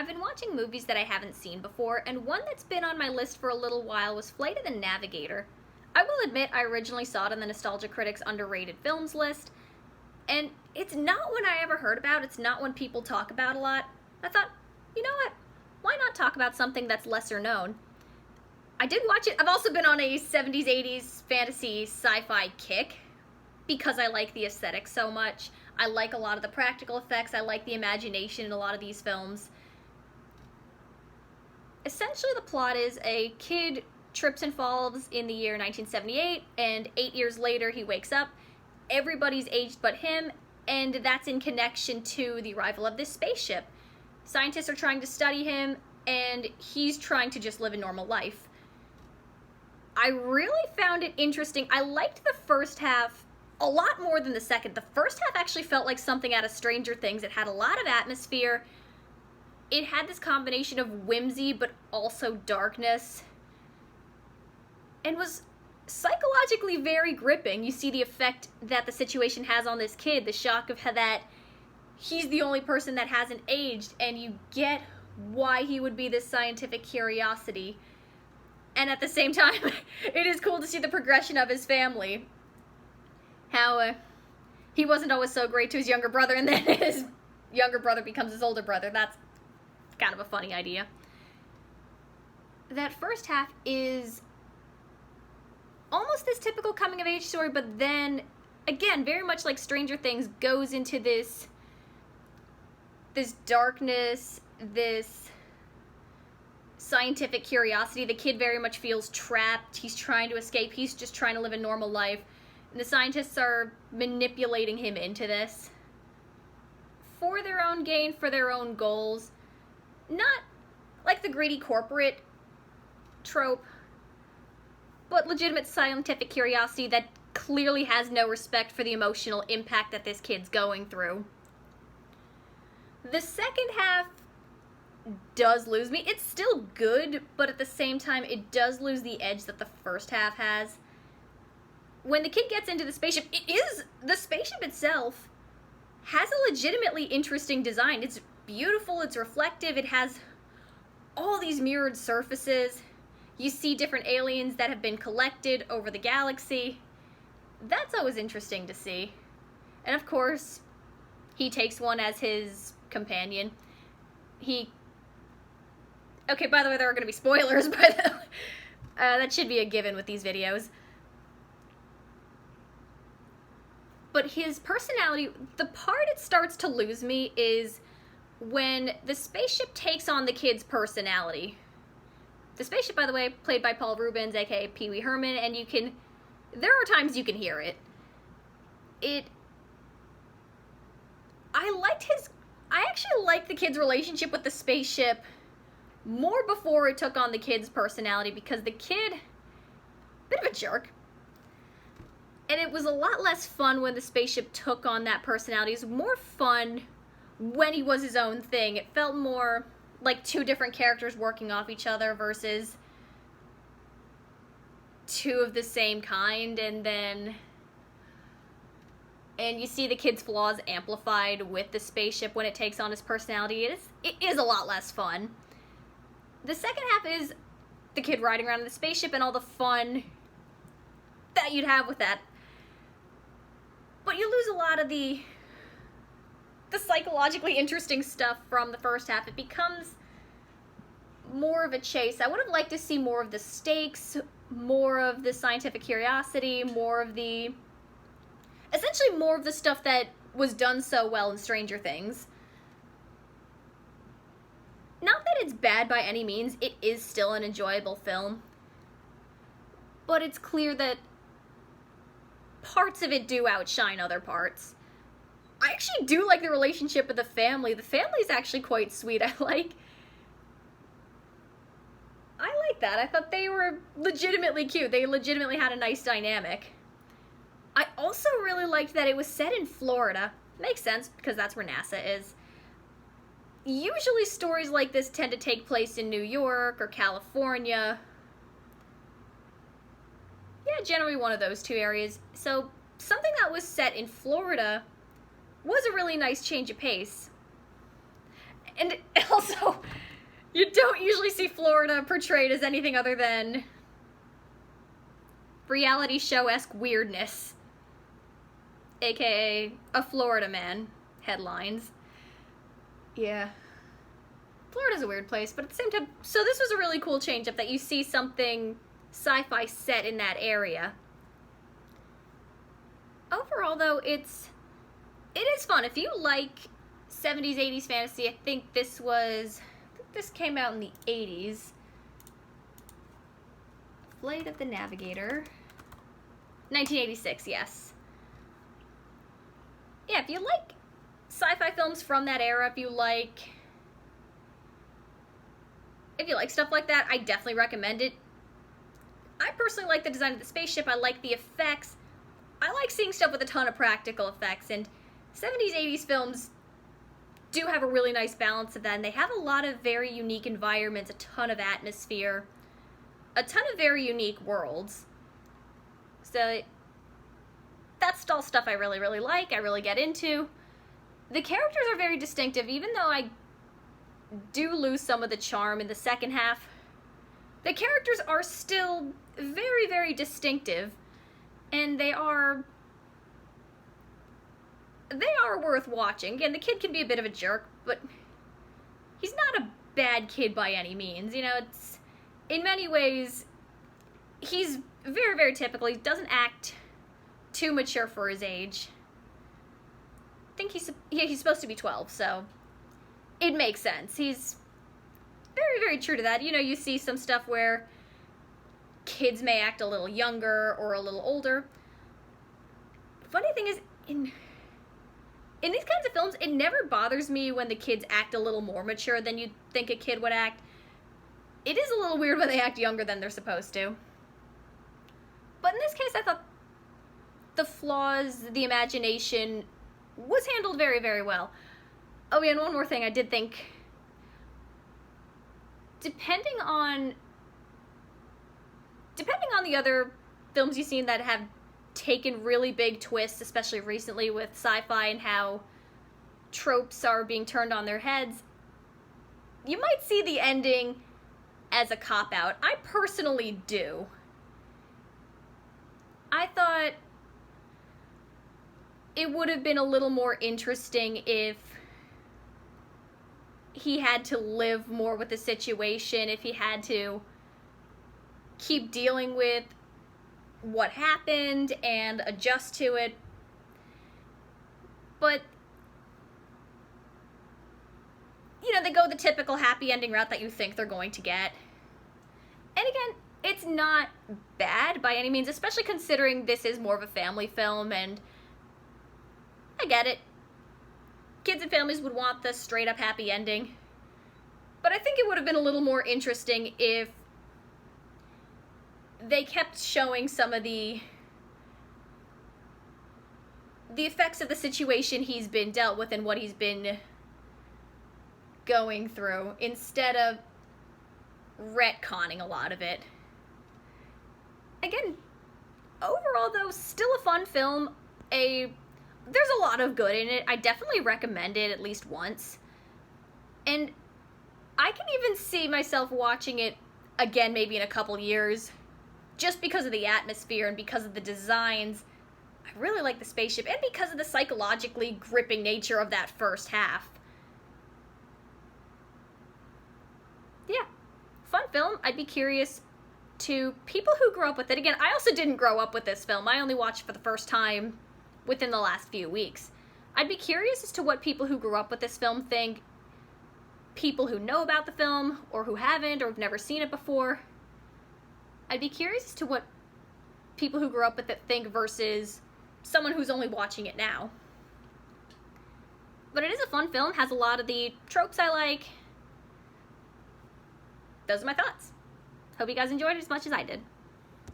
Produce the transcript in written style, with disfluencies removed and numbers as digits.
I've been watching movies that I haven't seen before, and one that's been on my list for a little while was Flight of the Navigator. I will admit I originally saw it on the Nostalgia Critics underrated films list, and it's not one I ever heard about, it's not one people talk about a lot. I thought, you know what, why not talk about something that's lesser known? I did watch it. I've also been on a 70s, 80s fantasy sci-fi kick because I like the aesthetic so much. I like a lot of the practical effects, I like the imagination in a lot of these films. Essentially the plot is a kid trips and falls in the year 1978, and 8 years later he wakes up. Everybody's aged but him, and that's in connection to the arrival of this spaceship. Scientists are trying to study him, and he's trying to just live a normal life. I really found it interesting. I liked the first half a lot more than the second. The first half actually felt like something out of Stranger Things. It had a lot of atmosphere. It had this combination of whimsy but also darkness, and was psychologically very gripping. You see the effect that the situation has on this kid, the shock of how that he's the only person that hasn't aged, and you get why he would be this scientific curiosity. And at the same time, it is cool to see the progression of his family. How he wasn't always so great to his younger brother, and then his younger brother becomes his older brother. That's kind of a funny idea. That first half is almost this typical coming-of-age story, but then, again, very much like Stranger Things, goes into this darkness, this scientific curiosity. The kid very much feels trapped. He's trying to escape. He's just trying to live a normal life. And the scientists are manipulating him into this for their own gain, for their own goals. Not like the greedy corporate trope, but legitimate scientific curiosity that clearly has no respect for the emotional impact that this kid's going through. The second half does lose me. It's still good, but at the same time, it does lose the edge that the first half has. When the kid gets into the spaceship, the spaceship itself has a legitimately interesting design. It's beautiful, it's reflective, it has all these mirrored surfaces. You see different aliens that have been collected over the galaxy. That's always interesting to see. And of course, he takes one as his companion. Okay, by the way, there are going to be spoilers, but that should be a given with these videos. But his personality, the part it starts to lose me is when the spaceship takes on the kid's personality. The spaceship, by the way, played by Paul Reubens, aka Pee Wee Herman, and there are times you can hear it. I actually liked the kid's relationship with the spaceship more before it took on the kid's personality, because the kid, bit of a jerk. And it was a lot less fun when the spaceship took on that personality. It was more fun when he was his own thing. It felt more like two different characters working off each other versus two of the same kind, and you see the kid's flaws amplified with the spaceship when it takes on his personality. It is a lot less fun. The second half is the kid riding around in the spaceship and all the fun that you'd have with that. But you lose a lot of the psychologically interesting stuff from the first half. It becomes more of a chase. I would have liked to see more of the stakes, more of the scientific curiosity, essentially more of the stuff that was done so well in Stranger Things. Not that it's bad by any means, it is still an enjoyable film. But it's clear that parts of it do outshine other parts. I actually do like the relationship with the family. The family's actually quite sweet. I like that. I thought they were legitimately cute. They legitimately had a nice dynamic. I also really liked that it was set in Florida. Makes sense, because that's where NASA is. Usually stories like this tend to take place in New York or California. Yeah, generally one of those two areas. So something that was set in Florida was a really nice change of pace. And also, You don't usually see Florida portrayed as anything other than reality show-esque weirdness, aka a Florida man headlines. Yeah. Florida's a weird place, but at the same time, so this was a really cool change up that you see something sci-fi set in that area. Overall, though, it is fun. If you like 70s, 80s fantasy, I think this came out in the 80s. Flight of the Navigator. 1986, yes. Yeah, if you like sci-fi films from that era, if you like stuff like that, I definitely recommend it. I personally like the design of the spaceship. I like the effects. I like seeing stuff with a ton of practical effects, and 70s, 80s films do have a really nice balance of that, and they have a lot of very unique environments, a ton of atmosphere, a ton of very unique worlds. So that's all stuff I really, really like, I really get into. The characters are very distinctive, even though I do lose some of the charm in the second half. The characters are still very, very distinctive, and they are worth watching. Again, the kid can be a bit of a jerk, but he's not a bad kid by any means. You know, it's, in many ways, he's very, very typical. He doesn't act too mature for his age. I think he's supposed to be 12, so it makes sense. He's very, very true to that. You know, you see some stuff where kids may act a little younger or a little older. Funny thing is, in these kinds of films, it never bothers me when the kids act a little more mature than you'd think a kid would act. It is a little weird when they act younger than they're supposed to. But in this case, I thought the flaws, the imagination, was handled very, very well. Oh yeah, and one more thing, I did think, depending on the other films you've seen that have taken really big twists, especially recently with sci-fi and how tropes are being turned on their heads, you might see the ending as a cop-out. I personally do. I thought it would have been a little more interesting if he had to live more with the situation, if he had to keep dealing with what happened and adjust to it. But, you know, they go the typical happy ending route that you think they're going to get. And again, it's not bad by any means, especially considering this is more of a family film, and I get it. Kids and families would want the straight up happy ending. But I think it would have been a little more interesting if they kept showing some of the effects of the situation he's been dealt with and what he's been going through, instead of retconning a lot of it. Again, overall though, still a fun film. There's a lot of good in it. I definitely recommend it at least once. And I can even see myself watching it again maybe in a couple years, just because of the atmosphere and because of the designs. I really like the spaceship, and because of the psychologically gripping nature of that first half. Yeah, fun film. I'd be curious to people who grew up with it. Again, I also didn't grow up with this film. I only watched it for the first time within the last few weeks. I'd be curious as to what people who grew up with this film think, people who know about the film, or who haven't, or have never seen it before. I'd be curious as to what people who grew up with it think versus someone who's only watching it now. But it is a fun film, has a lot of the tropes I like. Those are my thoughts. Hope you guys enjoyed it as much as I did.